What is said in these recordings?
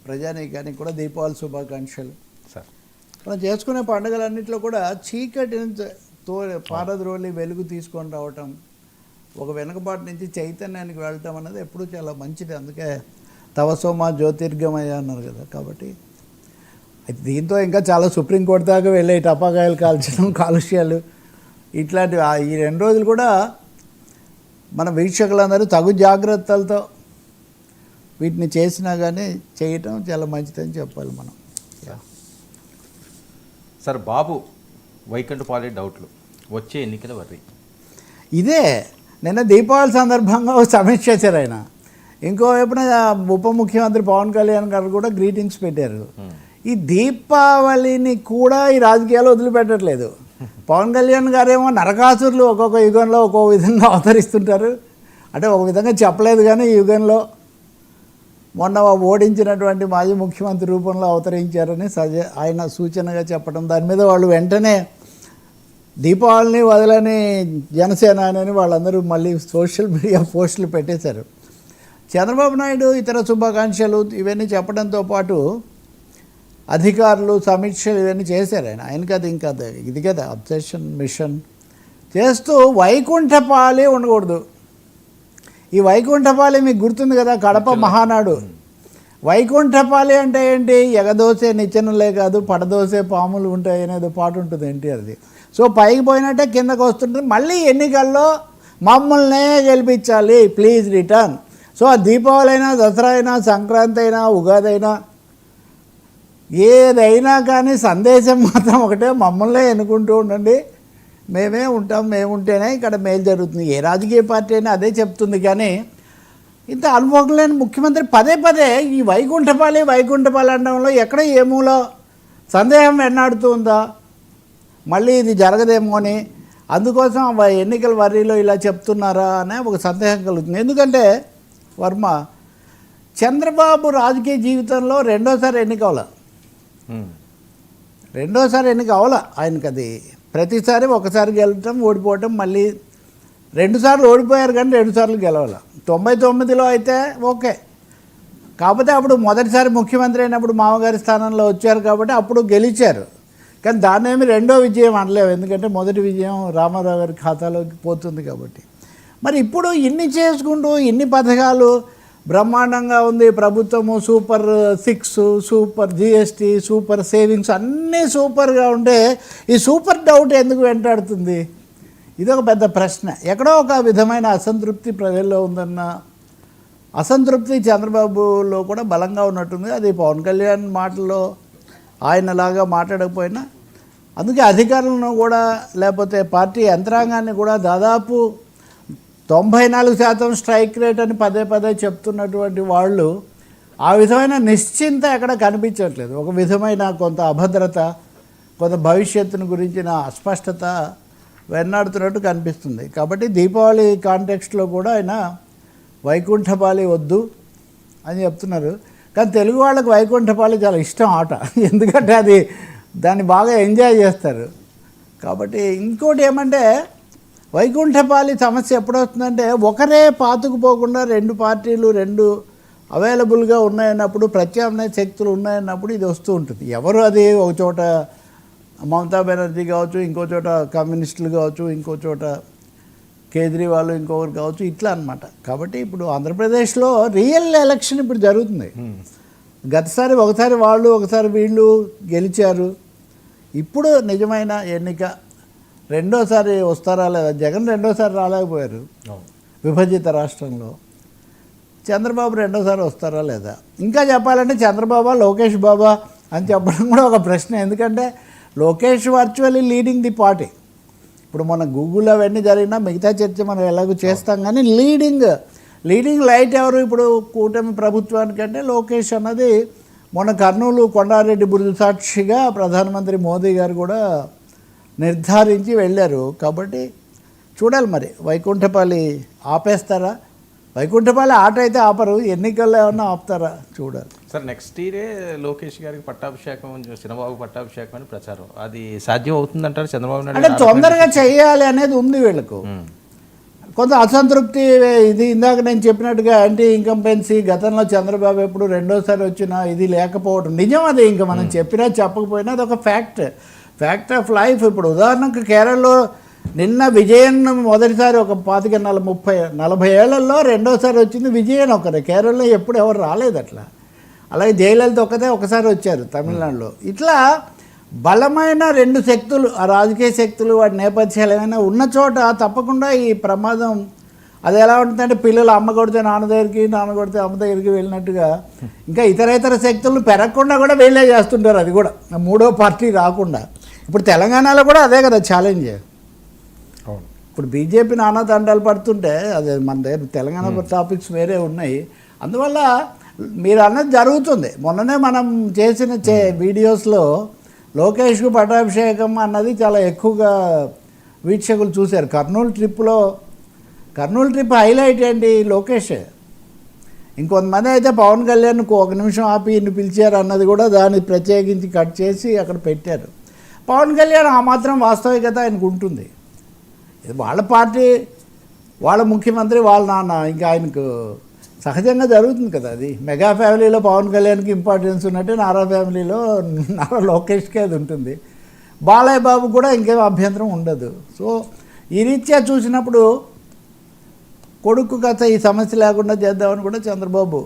ప్రజానీకానికి కూడా దీపావళి శుభాకాంక్షలు. సార్ మనం చేసుకునే పండుగలన్నింటిలో కూడా చీకటిని పారద్రోలి వెలుగు తీసుకొని రావటం, ఒక వెనుకబాటు నుంచి చైతన్యానికి వెళ్ళటం అనేది ఎప్పుడూ చాలా మంచిది. అందుకే తవసోమ జ్యోతిర్గమయ అన్నారు కదా. కాబట్టి దీంతో ఇంకా చాలా సుప్రీంకోర్టు దాకా వెళ్ళే టపాకాయలు కాల్చడం, కాలుష్యాలు ఇట్లాంటివి ఈ 2 రోజులు కూడా మన వీక్షకులందరూ తగు జాగ్రత్తలతో వీటిని చేసినా కానీ చేయటం చాలా మంచిదని చెప్పాలి మనం. సార్ బాబు వైకుంఠపాలి డౌట్లు, వచ్చే ఎన్నికల వర్రి. ఇదే నిన్న దీపావళి సందర్భంగా ఒక సమీక్ష చేశారు ఆయన. ఇంకోవైపున ఉప ముఖ్యమంత్రి పవన్ కళ్యాణ్ గారు కూడా గ్రీటింగ్స్ పెట్టారు. ఈ దీపావళిని కూడా ఈ రాజకీయాలు వదిలిపెట్టట్లేదు. పవన్ కళ్యాణ్ గారేమో నరకాసురులు ఒక్కొక్క యుగంలో ఒక్కొక్క విధంగా అవతరిస్తుంటారు. అంటే ఒక విధంగా చెప్పలేదు కానీ ఈ యుగంలో మొన్న ఓడించినటువంటి మాజీ ముఖ్యమంత్రి రూపంలో అవతరించారని ఆయన సూచనగా చెప్పడం, దాని మీద వాళ్ళు వెంటనే దీపావళిని వదలని జనసేన అని వాళ్ళందరూ మళ్ళీ సోషల్ మీడియా పోస్టులు పెట్టేశారు. చంద్రబాబు నాయుడు ఇతర శుభాకాంక్షలు ఇవన్నీ చెప్పడంతో పాటు అధికారులు సమీక్షలు ఇవన్నీ చేశారు. ఆయనకి అది ఇంకా ఇది కదా అబ్సెషన్ మిషన్ చేస్తూ వైకుంఠపాలి ఉండకూడదు. ఈ వైకుంఠపాలి మీకు గుర్తుంది కదా, కడప మహానాడు. వైకుంఠపాలి అంటే ఏంటి? ఎగదోసే నిచ్చెనలే కాదు పడదోసే పాములు ఉంటాయి అనేది పాట ఉంటుంది ఎన్టీఆర్ది. సో పైకి పోయినట్టే కిందకు వస్తుంటుంది. మళ్ళీ ఎన్నికల్లో మమ్మల్నే గెలిపించాలి, ప్లీజ్ రిటర్న్. సో దీపావళి అయినా, దసరా అయినా, సంక్రాంతి అయినా, ఉగాది అయినా, ఏదైనా కానీ సందేశం మాత్రం ఒకటే, మమ్మల్నే ఎన్నుకుంటూ ఉండండి, మేమే ఉంటాం, మేము ఉంటేనే ఇక్కడ మేలు జరుగుతుంది. ఏ రాజకీయ పార్టీ అయినా అదే చెప్తుంది. కానీ ఇంత అనుభవం లేని ముఖ్యమంత్రి పదే పదే ఈ వైకుంఠపాలి అనడంలో ఎక్కడ ఏమూలో సందేహం వెన్నాడుతుందా, మళ్ళీ ఇది జరగదేమో అని, అందుకోసం ఎన్నికల వర్రీలో ఇలా చెప్తున్నారా అనే ఒక సందేహం కలుగుతుంది. ఎందుకంటే వర్మ చంద్రబాబు రాజకీయ జీవితంలో రెండోసారి ఎన్నిక అవల ఆయనకి. అది ప్రతిసారి ఒకసారి గెలవటం, ఓడిపోవటం, మళ్ళీ 2 సార్లు ఓడిపోయారు కానీ 2 సార్లు గెలవాలి. 99లో అయితే ఓకే, కాకపోతే అప్పుడు మొదటిసారి ముఖ్యమంత్రి అయినప్పుడు మామగారి స్థానంలో వచ్చారు కాబట్టి అప్పుడు గెలిచారు. కానీ దాన్ని ఏమి రెండో విజయం అనలేవు, ఎందుకంటే మొదటి విజయం రామారావు గారి ఖాతాలోకి పోతుంది కాబట్టి. మరి ఇప్పుడు ఇన్ని చేసుకుంటూ ఇన్ని పథకాలు బ్రహ్మాండంగా ఉంది ప్రభుత్వము, super 6, super GST, super savings అన్నీ సూపర్గా ఉంటే ఈ సూపర్ డౌట్ ఎందుకు వెంటాడుతుంది? ఇదొక పెద్ద ప్రశ్న. ఎక్కడో ఒక విధమైన అసంతృప్తి ప్రజల్లో ఉందన్న అసంతృప్తి చంద్రబాబులో కూడా బలంగా ఉన్నట్టుంది. అది పవన్ కళ్యాణ్ మాటల్లో ఆయనలాగా మాట్లాడకపోయినా, అందుకే అధికారులను కూడా లేకపోతే పార్టీ యంత్రాంగాన్ని కూడా దాదాపు 94% స్ట్రైక్ రేట్ అని పదే పదే చెప్తున్నటువంటి వాళ్ళు ఆ విధమైన నిశ్చింత ఎక్కడ కనిపించట్లేదు. ఒక విధమైన కొంత అభద్రత, కొంత భవిష్యత్తును గురించిన అస్పష్టత వెన్నాడుతున్నట్టు కనిపిస్తుంది. కాబట్టి దీపావళి కాంటెక్స్ట్లో కూడా ఆయన వైకుంఠపాలి వద్దు అని చెప్తున్నారు. కానీ తెలుగు వాళ్ళకి వైకుంఠపాలి చాలా ఇష్టం ఆట, ఎందుకంటే అది దాన్ని బాగా ఎంజాయ్ చేస్తారు. కాబట్టి ఇంకోటి ఏమంటే వైకుంఠపాలి సమస్య ఎప్పుడొస్తుందంటే ఒకరే పాతుకుపోకుండా 2 పార్టీలు 2 అవైలబుల్గా ఉన్నాయన్నప్పుడు, ప్రత్యామ్నాయ శక్తులు ఉన్నాయన్నప్పుడు ఇది వస్తూ ఉంటుంది. ఎవరు అది ఒక చోట మమతా బెనర్జీ కావచ్చు, ఇంకో చోట కమ్యూనిస్టులు కావచ్చు, ఇంకో చోట కేజ్రీవాల్, ఇంకొకరు కావచ్చు, ఇట్లా అనమాట. కాబట్టి ఇప్పుడు ఆంధ్రప్రదేశ్లో రియల్ ఎలక్షన్ ఇప్పుడు జరుగుతుంది. గతసారి ఒకసారి వాళ్ళు ఒకసారి వీళ్ళు గెలిచారు. ఇప్పుడు నిజమైన ఎన్నిక రెండోసారి వస్తారా లేదా? జగన్ రెండోసారి రాలేకపోయారు విభజిత రాష్ట్రంలో. చంద్రబాబు రెండోసారి వస్తారా లేదా? ఇంకా చెప్పాలంటే చంద్రబాబా, లోకేష్ బాబా అని చెప్పడం కూడా ఒక ప్రశ్న. ఎందుకంటే Lokesh virtually leading the party. ఇప్పుడు మన గూగుల్ అవన్నీ జరిగినా మిగతా చర్చ మనం ఎలాగో చేస్తాం, కానీ లీడింగ్ లైట్ ఎవరు ఇప్పుడు కూటమి ప్రభుత్వానికంటే లోకేష్ అన్నది మొన్న కర్నూలు కొండారెడ్డి బురుజు సాక్షిగా ప్రధానమంత్రి మోదీ గారు కూడా నిర్ధారించి వెళ్ళారు. కాబట్టి చూడాలి మరి వైకుంఠపాలి ఆపేస్తారా? వైకుంఠపాలి ఆట అయితే ఆపరు, ఎన్నికల్లో ఏమన్నా ఆపుతారా చూడాలి. సార్ నెక్స్ట్ ఇయరే లోకేష్ గారికి పట్టాభిషేకం, చంద్రబాబు పట్టాభిషేకం అని ప్రచారం, అది సాధ్యం అవుతుందంటారు చంద్రబాబు నాయుడు? అంటే తొందరగా చేయాలి అనేది ఉంది వీళ్ళకు. కొంత అసంతృప్తి. ఇది ఇందాక నేను చెప్పినట్టుగా యాంటీ ఇన్కంపెన్సీ గతంలో చంద్రబాబు ఎప్పుడు రెండోసారి వచ్చినా ఇది లేకపోవడం నిజం. అది ఇంకా మనం చెప్పినా చెప్పకపోయినా అది ఒక ఫ్యాక్ట్ ఆఫ్ లైఫ్. ఇప్పుడు ఉదాహరణకు కేరళలో నిన్న విజయన్ మొదటిసారి ఒక 40 ఏళ్లలో రెండోసారి వచ్చింది విజయన్ ఒకరే. కేరళలో ఎప్పుడు ఎవరు రాలేదు అట్లా. అలాగే జయలలిత ఒకసారి వచ్చారు తమిళనాడులో. ఇట్లా బలమైన రెండు శక్తులు, ఆ రాజకీయ శక్తులు వాటి నేపథ్యాలు ఏమైనా ఉన్న చోట తప్పకుండా ఈ ప్రమాదం అది ఎలా ఉంటుందంటే పిల్లలు అమ్మ కొడితే నాన్న దగ్గరికి, నాన్న కొడితే అమ్మ దగ్గరికి వెళ్ళినట్టుగా ఇంకా ఇతర శక్తులు పెరగకుండా కూడా వీళ్ళే చేస్తుంటారు. అది కూడా మూడో పార్టీ రాకుండా. ఇప్పుడు తెలంగాణలో కూడా అదే కదా ఛాలెంజ్. అవును. ఇప్పుడు బీజేపీ నానా దండాలు పడుతుంటే అదే మన దగ్గర తెలంగాణ టాపిక్స్ వేరే ఉన్నాయి. అందువల్ల మీరు అన్నది జరుగుతుంది. మొన్ననే మనం చేసిన వీడియోస్లో లోకేష్కు పట్టాభిషేకం అన్నది చాలా ఎక్కువగా వీక్షకులు చూశారు. కర్నూలు ట్రిప్ హైలైట్ ఏంటి? లోకేష్. ఇంకొంతమంది అయితే పవన్ కళ్యాణ్ ఒక నిమిషం ఆపి ఇన్ని పిలిచారు అన్నది కూడా దాన్ని ప్రత్యేకించి కట్ చేసి అక్కడ పెట్టారు. పవన్ కళ్యాణ్ ఆ మాత్రం వాస్తవికత ఆయనకు ఉంటుంది. ఇది వాళ్ళ పార్టీ, వాళ్ళ ముఖ్యమంత్రి, వాళ్ళ నాన్న, ఇంకా ఆయనకు సహజంగా జరుగుతుంది కదా. అది మెగా ఫ్యామిలీలో పవన్ కళ్యాణ్కి ఇంపార్టెన్స్ ఉన్నట్టే నారా ఫ్యామిలీలో నారా లోకేష్కి అది ఉంటుంది. బాలయ్య బాబు కూడా ఇంకేం అభ్యంతరం ఉండదు. సో ఈ రీత్యా చూసినప్పుడు కొడుకు కథ ఈ సమస్య లేకుండా చేద్దామని కూడా చంద్రబాబు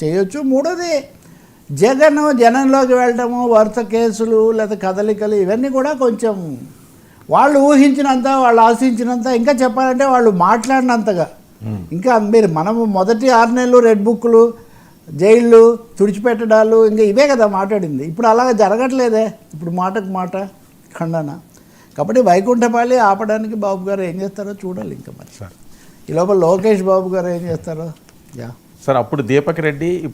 చేయొచ్చు. మూడోది జనంలోకి వెళ్ళటము, వరుస కేసులు లేదా కదలికలు ఇవన్నీ కూడా కొంచెం వాళ్ళు ఊహించినంత, వాళ్ళు ఆశించినంత, ఇంకా చెప్పాలంటే వాళ్ళు మాట్లాడినంతగా ఇంకా మనము మొదటి 6 నెలలు రెడ్ బుక్లు, జైళ్ళు, తుడిచిపెట్టడాలు ఇంకా ఇవే కదా మాట్లాడింది. ఇప్పుడు అలాగ జరగట్లేదే. ఇప్పుడు మాటకు మాట ఖండన. కాబట్టి వైకుంఠపాళి ఆపడానికి బాబు గారు ఏం చేస్తారో చూడాలి. ఇంకా మరి ఈ లోపల లోకేష్ బాబు గారు ఏం చేస్తారో. సార్ అప్పుడు దీపక్ రెడ్డి ఇప్పుడు